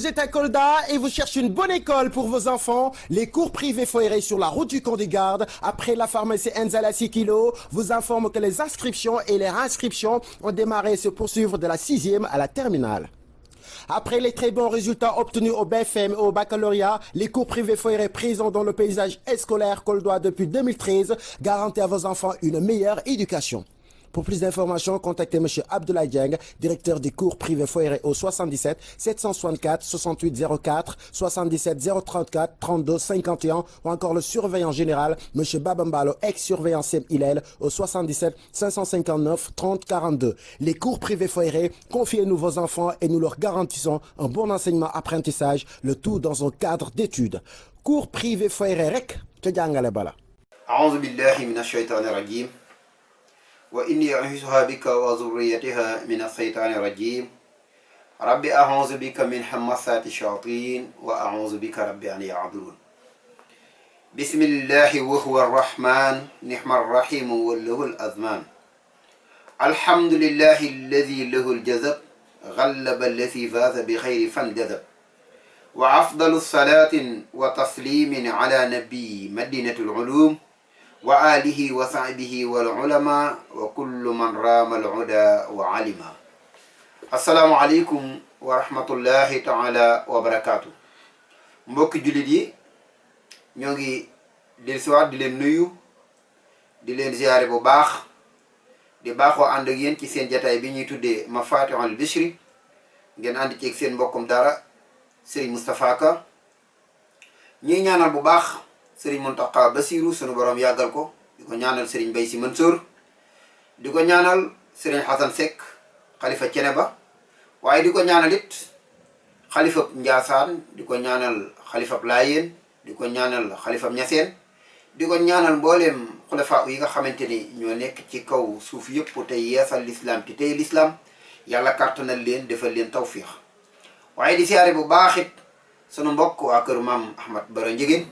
êtes à Kolda et vous cherchez une bonne école pour vos enfants, les cours privés Foiré sur la route du camp des gardes, après la pharmacie Enzala 6 kg, vous informe que les inscriptions et les réinscriptions ont démarré et se poursuivre de la 6e à la terminale. Après les très bons résultats obtenus au BFM et au baccalauréat, les cours privés Foiré présents dans le paysage scolaire coldois depuis 2013 garantissent à vos enfants une meilleure éducation. Pour plus d'informations, contactez M. Abdoulaye Dieng, directeur des cours privés Foiré au 77 764 68 04 77 034 32 51 ou encore le surveillant général M. Babambalo, ex-surveillant Sem Hillel au 77 559 30 42. Les cours privés Foiré, confiez-nous vos enfants et nous leur garantissons un bon enseignement-apprentissage, le tout dans un cadre d'études. Cours privés Foiré rek ca jàngale bala. A'udhu billahi minash shaitanir rajim. وإني أعيذها بك وذريتها من الشيطان الرجيم رب أعوذ بك من همزات الشياطين وأعوذ بك رب أن يحضرون بسم الله وهو الرحمن نعم الرحيم وله الأزمان الحمد لله الذي له الجذب غلب الذي فاز بخير فانجذب وأفضل الصلاة وتسليم على نبي مدينة العلوم وآله وصحبه والعلماء وكل من رام العدا وعلما السلام عليكم ورحمة الله تعالى وبركاته mbokk jullit yi ñoo ngi dellusiwaat di leen nuyu di leen ziyaare bu baax di baaxoo ànd ak yéen ci seen jataay bi ñuy tuddee Mafatihul Bichri ngeen ànd ci ak seen mbokkum dara Serigne Moustapha Ka ñuy ñaanal bu baax Serigne Mountakha Bassirou sunu borom yàggal ko di ko ñaanal Serigne Mbaye Sy Mansour di ko ñaanal Serigne Hassan Seck xalifa Ceneba waaye di ko ñaanal it xalifab Njaasaan di ko ñaanal xalifab Laayeen di ko ñaanal xalifab Ñaseen di ko ñaanal mbooleem xulafa yi nga xamante ni ñoo nekk ci kaw suuf yëpp tey yeesal l'islam te tey l'islam yàlla kàttanal leen defal leen tawfiix waaye di siyaare bu baax it sunu mbokk waa kër maam Ahmad Bara Njegéen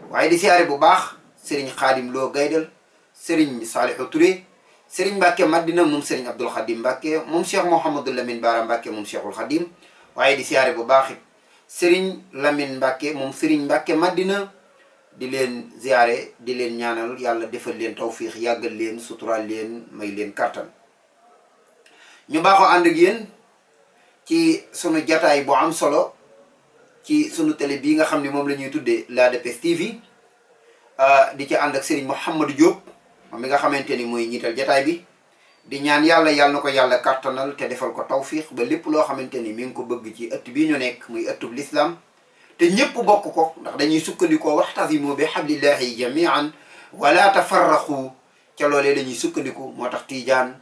waaye di siyaare bu baax Serigne Khadim Lo Gaydel Serigne Salihu Touré Serigne Mbacke Madina moom Serigne Abdoul Khadim Mbacke moom Cheikh Mouhamadou Lamine Bara Mbacke moom Cheikhul Khadim waaye di siyaare bu baax it Serigne Lamine Mbacke moom Serigne Mbacke Madina di leen ziyaare di leen ñaanal yàlla defal leen tawfiix yàggal leen suturaal leen may leen kartan ñu baaxoo ànd ak yéen ci sunu jataay bu am solo ci sunu télé bii nga xam ne moom la ñuy tuddee l'ADPS TV di ci ànd ak Serigne Mouhamadou Diop moom mi nga xamante ni mooy ñiital jataay bi di ñaan yàlla na ko yàlla kartanal te defal ko tawfiix ba lépp loo xamante ni mi ngi ko bëgg ci ëtt bii ñu nekk muy ëttub l'islam te ñépp bokk ko ndax dañuy sukkandikoo waxtasimu bi hablillahi jamian wala tafarraqu ca loolee dañuy sukkandiku moo tax Tiijaan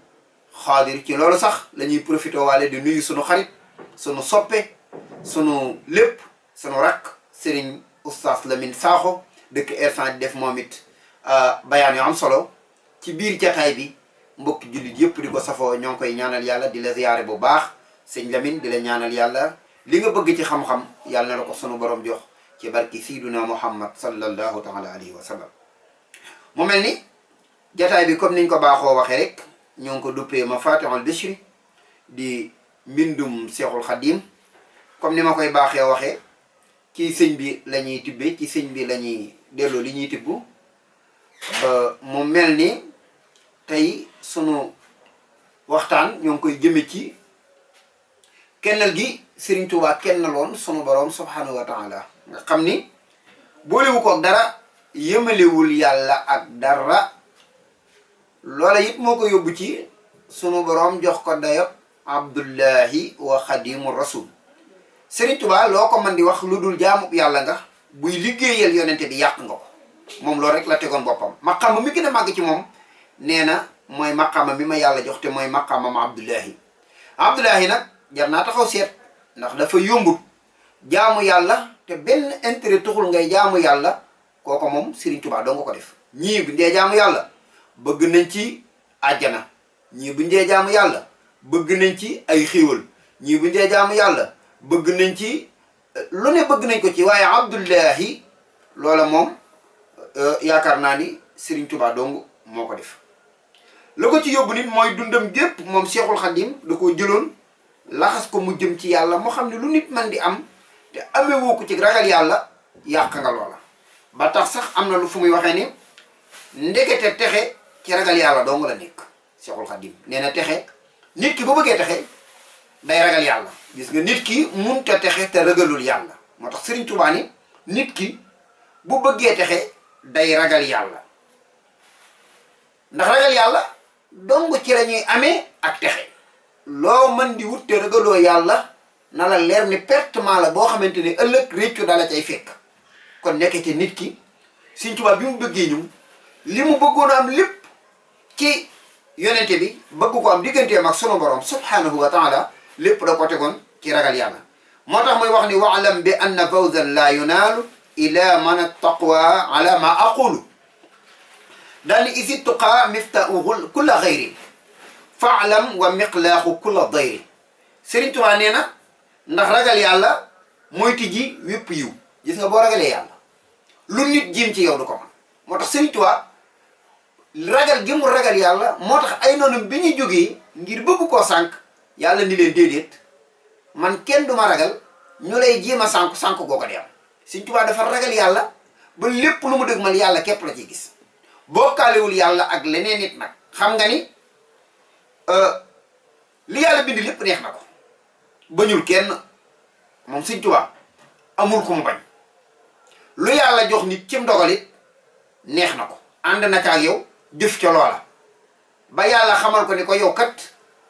Xaadir ci loolu sax la ñuy profité waale di nuyu sunu xarit sunu soppe sunu lépp sunu rakk Serigne Oustaz Lamine Sakho dëkk Ersan di def moom it bayaan yu am solo ci biir jataay bi mbokki jullit yëpp di ko safoo ñoo ngi koy ñaanal yàlla di la ziyaare bu baax sëñ Lamine di la ñaanal yàlla li nga bëgg ci xam-xam yàlla na la ko sunu borom jox ci barki Sayyiduna Muhammad sallallahu taala alayhi wa sallam mu mel ni jataay bi comme niñ ko baaxoo waxee rek ñoo ngi ko duppee Mafatihul Bichri di mbindum Cheikhul Khadim comme ni ma koy baaxee waxee ci sëñ bi la ñuy tibbee ci sëñ bi la ñuy delloo li ñuy tibb mu mel ni tey sunu waxtaan ñoo ngi koy jëme ci kennal gi Serigne Touba kennaloon sunu borom subhanahu wa taala nga xam ni boolewu ko dara yëmalewul yàlla ak dara loola it moo ko yóbbu ci sunu borom jox ko dayob Abdullahi wa Xadimu Rasul Serigne Touba loo ko mën di wax lu dul jaamub yàlla nga buy liggéeyal yonente bi yàq nga ko moom loolu rek la tegoon boppam maqaama mi gën a màgg ci moom nee na mooy maqaama mi ma yàlla jox te mooy maqaamam Abdullahi nag jar naa taxaw seet ndax dafa yombut jaamu yàlla te benn intérêt taxul ngay jaamu yàlla kooko moom Serigne Touba doo nga ko def ñii bu ndee jaamu yàlla bëgg nañ ci àjjana ñii bu ndee jaamu yàlla bëgg nañ ci ay xéewal ñii bu ndee jaamu yàlla bëgg nañ ci lu ne bëgg nañ ko ci waaye Abdullahi loola moom yaakaar naa ni Serigne Touba dong moo ko def la ko ci yóbbu nit mooy dundam gépp moom Cheikhul Khadim da koo jëloon laxas ko mu jëm ci yàlla moo xam ne lu nit man di am te amewoo ko ci ragal yàlla yàq nga loola. ba tax sax am na lu fu muy waxee ni ndekete texe ci ragal yàlla dong la nekk. Seexul Xadim nee na texe nit ki bu bëggee texe day ragal yàlla. gis nga nit ki munta texe te ragalul yàlla. moo tax Sëriñ Tuubaa ni nit ki bu bëggee texe day ragal yàlla ndax ragal yàlla dong ci la ñuy amee ak texe. loo mën di wut te ragaloo yàlla na la leer ni pertement la boo xamante ni ëllëg réccu dala cay fekk. kon nekkete nit ki Sëriñ Tuubaa bi mu bëggee ñu li mu bëggoon a am lépp ci yonente bi bëgg ko am digganteem ak sunu borom subhanahu wa taala lépp da ko tegoon ci ragal yàlla. moo tax muy wax ni waalam bi anna fawzan la yunaalu ila man attaqwa ala ma aqulu daal ni isi tuqaa miftahu kulla xayrin faalam wa miqlaaxu kulla dayri. Sëriñ Tuubaa nee na ndax ragal yàlla mooy tijji wépp yiw. gis nga boo ragalee yàlla lu nit jiim ci yow du ko man. moo tax Sëriñ Tuubaa ragal gi mu ragal yàlla moo tax ay noonu bi ñu jógee ngir bëgg koo sànq yàlla ni leen déedéet man kenn du ma ragal ñu lay jéem a sànq goo ko di am. Sëriñ Tuubaa dafa ragal yàlla ba lépp lu mu dëgg man yàlla képp la ciy gis. bokkaalewul yàlla ak leneen nit nag xam nga ni li yàlla bind lépp neex na ko bañul kenn moom Sëriñ Tuubaa amul ku mu bañ. lu yàlla jox nit cim dogalit neex na ko ànd na ak yow jëf ca loola ba yàlla xamal ko ni ko yow kat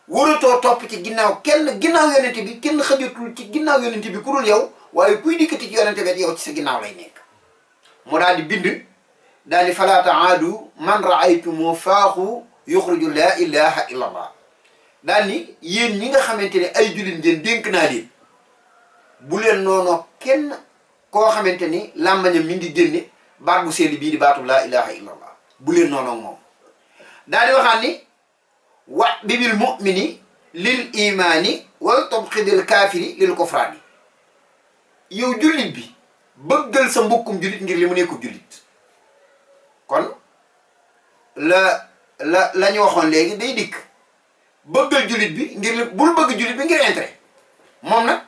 waratoo topp ci ginnaaw kenn ginnaaw yonente bi kenn xajatul ci ginnaaw yonente bi ku dul yow waaye kuy dikkati ci yonente bi yow ci sa ginnaaw lay nekk. mu daal di bind daal di falaa taadu man raaytu moo faaxu yuxriju laa ilaha illa allah. daal ni yéen ñi nga xamante ne ay jullit ngeen dénk naa leen bu leen noonoo kenn koo xamante ni làmbañam mi ngi génne baat bu seeli bii di baatu laa ilaha illa allah bu leen noonoo moom. daal di waxaan ni wa bibil mumini lil imaani wal tabxidil kaafiri lil kufraani. yow jullit bi bëggal sa mbokkum jullit ngir li mu nekkul jullit. kon la ñu waxoon léegi day dikk bëggal jullit bi ngir bul bëgg jullit bi ngir intérêt. moom nag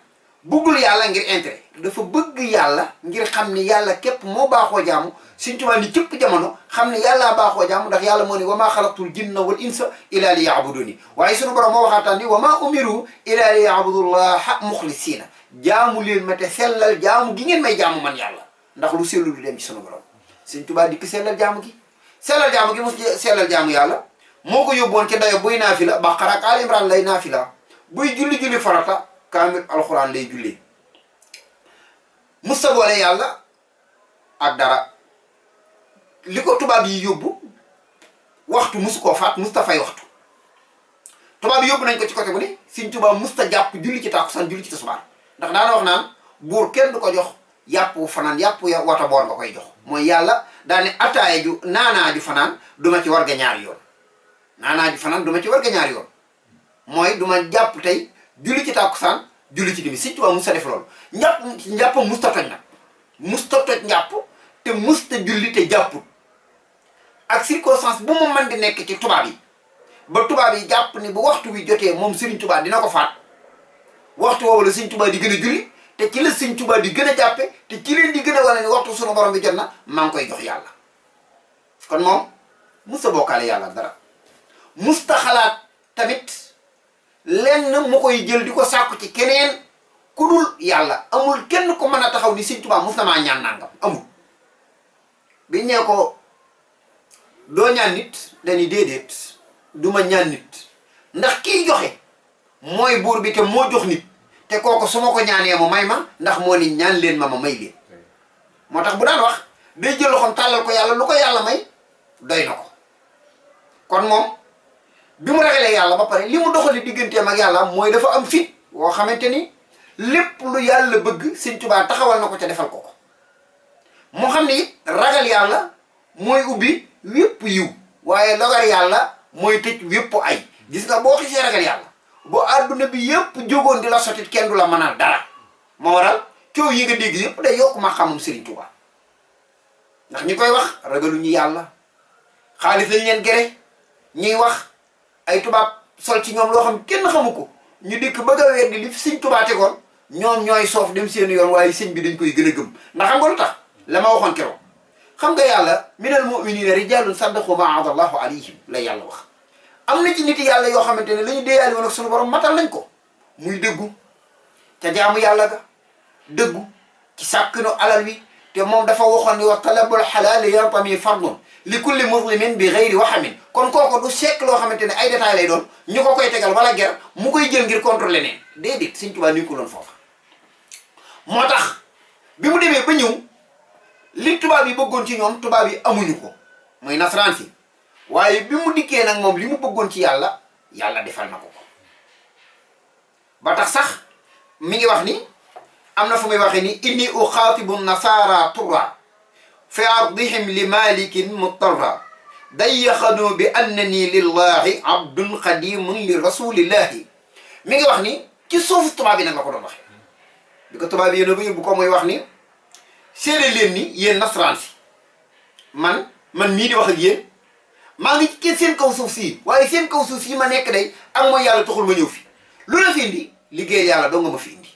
bëggul yàlla ngir intérêt dafa bëgg yàlla ngir xam ni yàlla képp moo baaxoo jaamu. Sëriñ Tuubaa ni cëpp jamono xam ne yàllaa baaxoo jaamu ndax yàlla moo ni wa maa xalaqtul jinna wal insa illa li yaabuduni. waaye sunu borom moo waxaataan ni wa maa umiru illa li yaabudullaha muxlisiina jaamu leen ma te sellal jaamu gi ngeen may jaamu man yàlla ndax lu sellu du dem ci sunu borom. Sëriñ Tuubaa dikk sellal jaamu gi mu sellal jaamu yàlla moo ko yóbboon ci dayo buy naafila Baqara ak Al Imran lay naafila buy julli farata kaamil alxuraan lay jullee. musta boole yàlla ak dara li ko tubaab yi yóbbu waxtu musu koo faat musta fay waxtu. tubaab yi yóbbu nañ ko ci côté bu ne Sëriñ Tuubaa musta jàpp julli ci tàkkusaan julli ci tisbaar ndax daana wax naan buur kenn du ko jox yàpp fanaan yàpp wata boor nga koy jox. mooy yàlla daa ne ataaya ju naanaa ju fanaan duma ci war ga ñaari yoon. naanaa ju fanaan duma ci war ga ñaari yoon mooy duma jàpp tey julli ci tàkkusaan julli ci dimi. Sëriñ Tuubaa musta def loolu. njàpp musta toj nag musta toj njàpp te musta julli te jàpput. ak circonstance bu mu mën di nekk ci tubaab yi ba tubaab yi jàpp ni bu waxtu wi jotee moom Sëriñ Tuubaa dina ko faat waxtu woowu la Sëriñ Tuubaa di gën a julli te ci la Sëriñ Tuubaa di gën a jàppe te ci leen di gën a wane ni waxtu sunu borom bi jot na maa ngi koy jox yàlla. kon moom musta bokkaale yàlla dara musta xalaat tamit lenn mu koy jël di ko sàkku ci keneen ku dul yàlla. amul kenn ko mën a taxaw ni Sëriñ Tuubaa mus na maa ñaan nangam amul. biñ ñee ko doo ñaan nit dañuy déedéet du ma ñaan nit ndax kiy joxe mooy buur bi te moo jox nit te kooku su ma ko ñaanee mu may ma ndax moo ni ñaan leen ma may leen. moo tax bu daan wax day jël loxoom tàllal ko yàlla lu ko yàlla may doy na ko. kon moom bi mu ragalee yàlla ba pare li mu doxali digganteem ak yàlla mooy dafa am fit woo xamante ni lépp lu yàlla bëgg Sëriñ Tuubaa taxawal na ko ca defal ko ko. moo xam ni it ragal yàlla mooy ubbi wépp yiw waaye logar yàlla mooy tëj wépp ay. gis nga boo xisee ragal yàlla boo àdduna bi yépp jógoon di la sotit kenn du la mënal dara. moo waral coow yi nga dégg yépp day yokk ma xamum Sëriñ Tuubaa ndax ñi koy wax ragaluñu yàlla xaalis lañ leen gere ñuy wax ay tubaab sol ci ñoom loo xam kenn xamu ko ñu dikk bëgg a weddi li fi Sëriñ Tuubaa tegoon ñoom ñooy soof dem seen yoon waaye sëñ bi dañ koy gën a gëm ndax xam nga lu tax la ma waxoon keroog xam nga yàlla minal mu'minina rijalun saddaqu ma ahadallahu alayhim la yàlla wax am na ci nit yàlla yoo xamante ne la ñu déeyaale woon ak sunu borom matal nañ ko muy dëggu ca jaamu yàlla ga dëggu ci sàkkinu alal wi te moom dafa waxoon ni wa talabul xalaal yantami fardun li kulli muslimin bi gayri waxamin kon kooku du sekk loo xamante ne ay détails lay doon ñu ko koy tegal wala ger mu koy jël ngir contrôler neen déedéet Sëñ Tuubaa ni ko doon foofa moo tax bi mu demee ba ñëw li tubaab yi bëggoon ci ñoom tubaab yi amuñu ko muy nasaraan si waaye bi mu dikkee nag moom li mu bëggoon ci yàlla yàlla defal na ko ko ba tax sax mi ngi wax ni am na fu muy waxee ni inni uxaatibu nasaara turra fi ardihim li malikin mutarra dayaxanu bi annani lillahi abdun xadimun li rasulillahi mi ngi wax ni ci suufu tubaab yi nag la ko doon waxee bi ko tubaab yi yéen a ba yóbbu ko muy wax ni seede leen ni yéen nasaraan si man mii di wax ak yéen maa ngi ci seen kaw suuf sii waaye seen kaw suuf sii ma nekk day ak mooy yàlla taxul ma ñëw fi lu la fi indi liggéey yàlla doo nga ma fi indi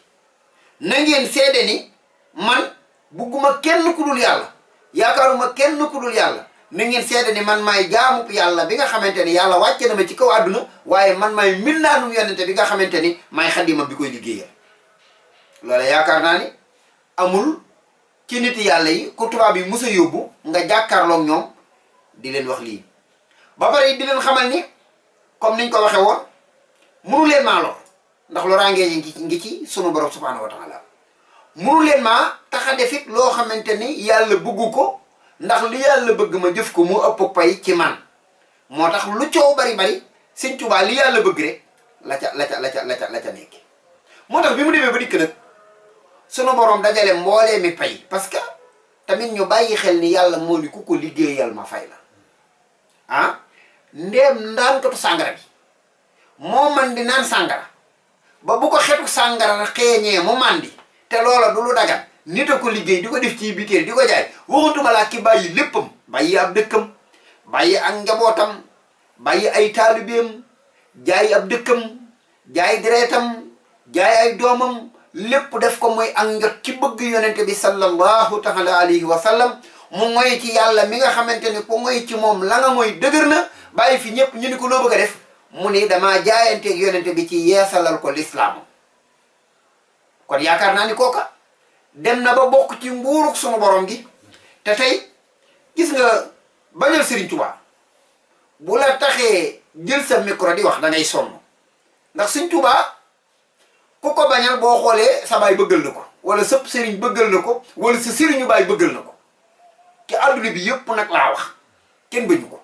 na ngeen seede ni man bugguma kenn ku dul yàlla yaakaaruma kenn ku dul yàlla na ngeen seede ni man maay jaamu yàlla bi nga xamante ni yàlla wàcce na ma ci kaw àdduna waaye man maay mbindaanum yonente bi nga xamante ni maay xadimam bi koy liggéeyal loola yaakaar naa ni amul ci nit yàlla yi ku tubaab yi mus a yóbbu nga jàkkaarloog ñoom di leen wax lii ba pare di leen xamal ni comme niñ ko waxe woon munu leen maa lor ndax loraangee ngi ci sunu borom subhanahu wa taala munu leen maa tax a defit loo xamante ni yàlla bëggu ko ndax li yàlla bëgg ma jëf ko mu ëpp pay ci man moo tax lu coow bari bari Sëñ Tuubaa li yàlla bëgg rek la ca nekk moo tax bi mu demee ba dikk nag sunu borom dajale mboolee mi pay parce que tamit ñu bàyyi xel ni yàlla moo ni ku ko liggéeyal ma fay la ah ndeem ndaankatu sàngara bi moo man di naan sàngara ba bu ko xetu sàngara xeeñee mu màndi te loola du lu dagan nit a ko liggéey di ko def ci biteel di ko jaay waxutuma laa ki bàyyi léppam bàyyi ab dëkkam bàyyi ak njabootam bàyyi ay taalibeem jaay ab dëkkam jaay deretam jaay ay doomam lépp def ko mooy ak njot ci bëgg yonente bi sallallahu taala alayhi wa sallam mu ngoy ci yàlla mi nga xamante ni ku ngoy ci moom la nga mooy dëgër na bàyyi fi ñëpp ñu ni ko loo bëgg a def mu ni damaa jaayanteeg yonente bi ci yeesalal ko lislaam kon yaakaar naa ni kooka dem na ba bokk ci nguuruk sunu borom gi te tey gis nga bañal Serigne Touba bu la taxee jël sa micro di wax da ngay sonn ndax Serigne Touba ku ko bañal boo xoolee sa baay bëggal na ko wala sëpp Serigne bëggal na ko wala sa Serigne baay bëggal na ko ci àdduna bi yëpp nag laa wax kenn bañu ko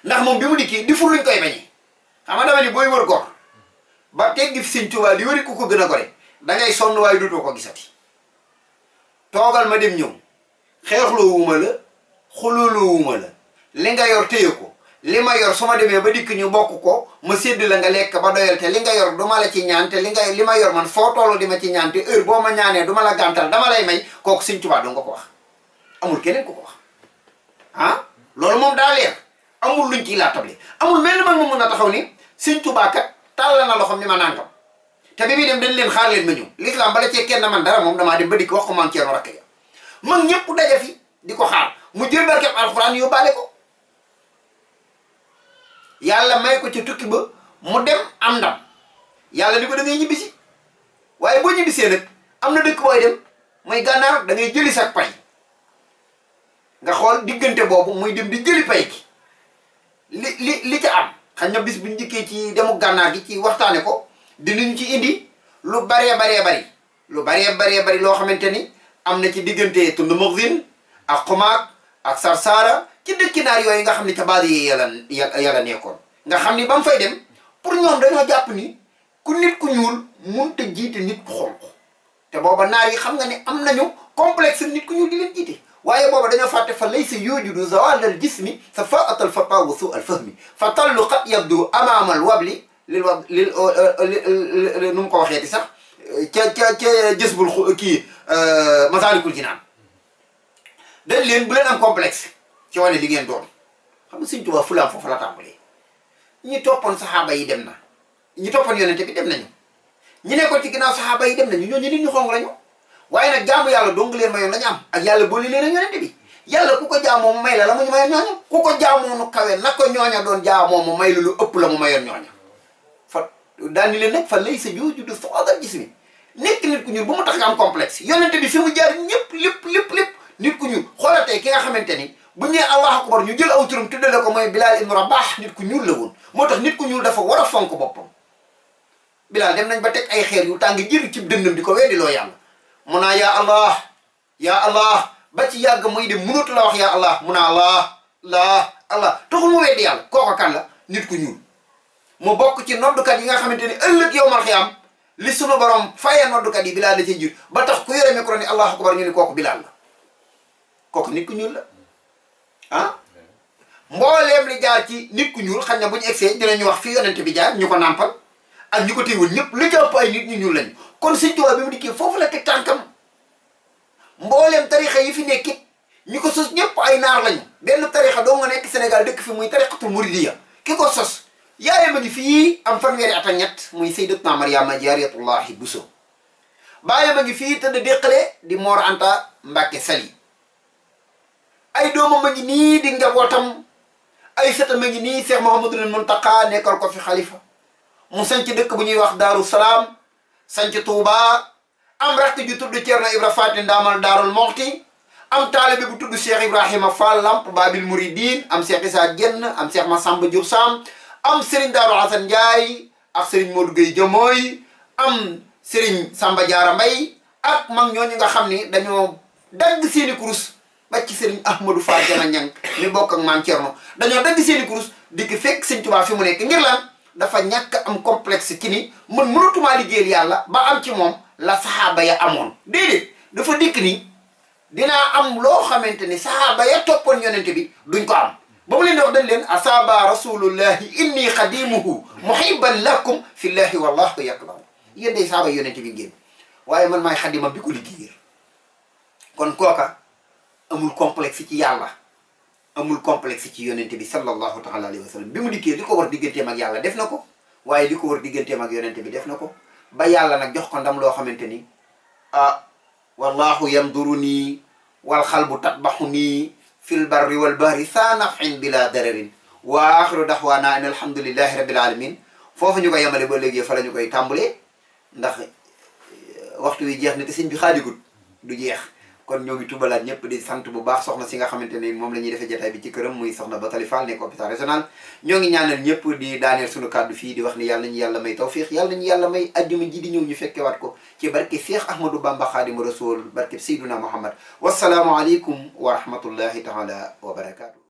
ndax moom bi mu dikkee di fur luñ koy bañee xam nga dama ni booy wër góor ba teggi fi Serigne Touba di wëri ku ko gën a gore dangay sonn waaye dootoo ko gisati toogal ma dem ñëw xeexloo wuma la xulooloo wuma la li nga yor téye ko li ma yor su ma demee ba dikk ñu bokk ko ma sédd la nga lekk ba doyal te li nga yor duma la ci ñaan te li ma yor man foo tollu di ma ci ñaan te heure boo ma ñaanee duma la gàntal dama lay may kooku Sëñ Tuubaa doo nga ko wax amul keneen ku ko wax ah loolu moom daa leer amul luñ ciy laatable amul mel ni man mu mën a taxaw ni Sëñ Tuubaa kat tàll na loxoom ni ma nangam te bi muy dem dañ leen xaar leen ma ñëw l'islam bala cee kenn man dara moom damaa dem ba dikk wax ko man ceeno rakk ya mag ñëpp daja fi di ko xaar mu jël barkeb alxuraan yóbbaale ko yàlla may ko ci tukki ba mu dem am ndam yàlla ni ko da ngay ñibbisi waaye boo ñibbisee nag am na dëkk booy dem muy gànnaar da ngay jëli sa pay nga xool diggante boobu muy dem di jëli pay gi li ca am xam na bis buñ njëkkee ci demu gànnaar gi ci waxtaane ko dinañ ci indi lu baree bari loo xamante ni am na ci diggante tund Muxzin ak Xumaag ak Sarsara ci dëkki naar yooyu nga xam ni ca baadi yi yàlla nekkoon nga xam ni ba mu fay dem pour ñoom dañoo jàpp ni ku nit ku ñuul mënut a jiite nit ku xonq te booba naar yi xam nga ne am nañu complexe nit ku ñuul di leen jiite waaye booba dañoo fàtte fa laysa yujudu zawal al jismi sa faat al fata wa su al fahmi fa tallu qad yabdu amaama al wabli lil nu mu ko waxee ti sax ca jës bul kii Masaalikul Jinaan dañ leen bu leen am complexe ci wane li ngeen doon xam nga Sëñ Tuubaa fulaam foofu la tàmbalee ñi toppoon saxaaba yi dem na ñi toppoon yonente bi dem nañu ñi nekkoon ci ginnaaw saxaaba yi dem nañu ñooñu nit ñu xong lañu waaye nag jaamu yàlla dong leen mayoon lañu am ak yàlla boole leen ak yonente bi yàlla ku ko jaamoo mu may la mu ñu mayoon ñooña ku ko jaamoo nu kawe na ko ñooña doon jaamoo mu may lu ëpp la mu mayoon ñooña fa daani leen nag fa lay sa juujudu saadal gis mi nekk nit ku ñuul bu mu tax nga am complexe yonente bi fi mu jaar ñëpp lépp nit ku ñuul xoolal tey ki nga xamante ni bu ñu nee allahu akbar ñu jël aw turam tuddale ko mooy Bilal ibn Rabah nit ku ñuul la woon moo tax nit ku ñuul dafa war a fonk boppam Bilal dem nañ ba teg ay xeer yu tàng jër ci dënnam di ko weddi loo yàlla mu naa yaa allah ba ci yàgg muy de mënatu la wax yaa allah mu naa allah taxul mu weddi yàlla kooko kan la nit ku ñuul mu bokk ci noddukat yi nga xamante ni ëllëg yow mal xiyaam li sunu borom fayee noddukat yi Bilal da cee jur ba tax ku yore micro ni allahu akbar ñu ni kooku Bilal la kooku nit ku ñuul la ah mbooleem li jaar ci nit ku ñuul xam ne bu ñu egsee dinañu wax fi yonente bi jaar ñu ko nàmpal ak ñu ko téewul ñëpp li jàpp ay nit ñu ñuul lañu kon Sëñ Tuubaa bi mu dikkee foofu la teg tànkam mbooleem tarixa yi fi nekkit ñu ko sos ñëpp ay naar lañu benn tarixa doo nga nekk Sénégal dëkk fi muy tarixatul muridiya ki ko sos yaayam a ngi fii am fanweeri at ak ñett muy Sayyidatuna Mariama Jaaratullaahi Buso baayam a ngi fii tëdd déqale di Mor Anta Mbàkke Sali ay doomam a ngi nii di njabootam ay sëtam a ngi nii Cheikh Mouhamadul Muntaqa nekkal ko fi xalifa mu sanc dëkk bu ñuy wax Daaru Salaam sanc Touba am rakk ju tudd Ceerno Ibra Faati Ndaamal Daarul Moxti am taalibe bu tudd Cheikh Ibrahima Fall Lamp Babil Mouridine am Cheikh Issa Dieng am Cheikh Massamba Diop Sam am Serigne Darou Assane Ndiaye ak Serigne Modou Gueye Jamooy am Serigne Samba Diarra Mbaye ak mag ñooñu nga xam ni dañoo dagg seeni kurus ba ci Serigne Ahmadou Fall Jana Ñang mi bokk ak maam Thierno dañoo dagg seeni kurus dikk fekk Sëñ Tuubaa fi mu nekk ngir lan dafa ñàkk am complexe ci ni man mënatumaa liggéeyal yàlla ba am ci moom la saxaaba ya amoon déedéet dafa dikk ni dinaa am loo xamante ni saxaaba ya toppoon yonente bi duñ ko am ba mu leen di wax dañ leen asaba rasulullahi inni xadimuhu muhibban lakum fillahi wallahu yaqbal yéen day saxaaba yonente bi ngeen waaye man maay xadimam bi ko liggéeyal kon kooka amul complexe ci yàlla amul complexe ci yonente bi sallallahu taala alayhi wa sallam bi mu dikkee li ko war digganteem ak yàlla def na ko waaye li ko war digganteem ak yonente bi def na ko ba yàlla nag jox ko ndam loo xamante ni wallahu yamduruni wal xalbu tatbaxuni fil barri wal bahri saa nafin bila dararin wa axiru daxwaana an alhamdulillahi rabbil alamin foofu ñu ko yemale ba léegi fa la ñu koy tàmbalee ndax waxtu wi jeex na te sëñ bi xaadigut du jeex kon ñoo ngi tubalaat ñëpp di sant bu baax soxna si nga xamante ne moom la ñuy defee jotaay bi ci këram muy soxna Batali Fall nekk hôpital régional ñoo ngi ñaanal ñëpp di daaneel suñu kàddu fii di wax ni yàlla nañu yàlla may tawfiq yàlla nañu yàlla may ajjuma ji di ñëw ñu fekkewaat ko ci barke Cheikh Ahmadou Bamba Khadimu Rasul barke Seydina Muhammad wasalaamu aleykum wa rahmatullahi taala wa barakatuh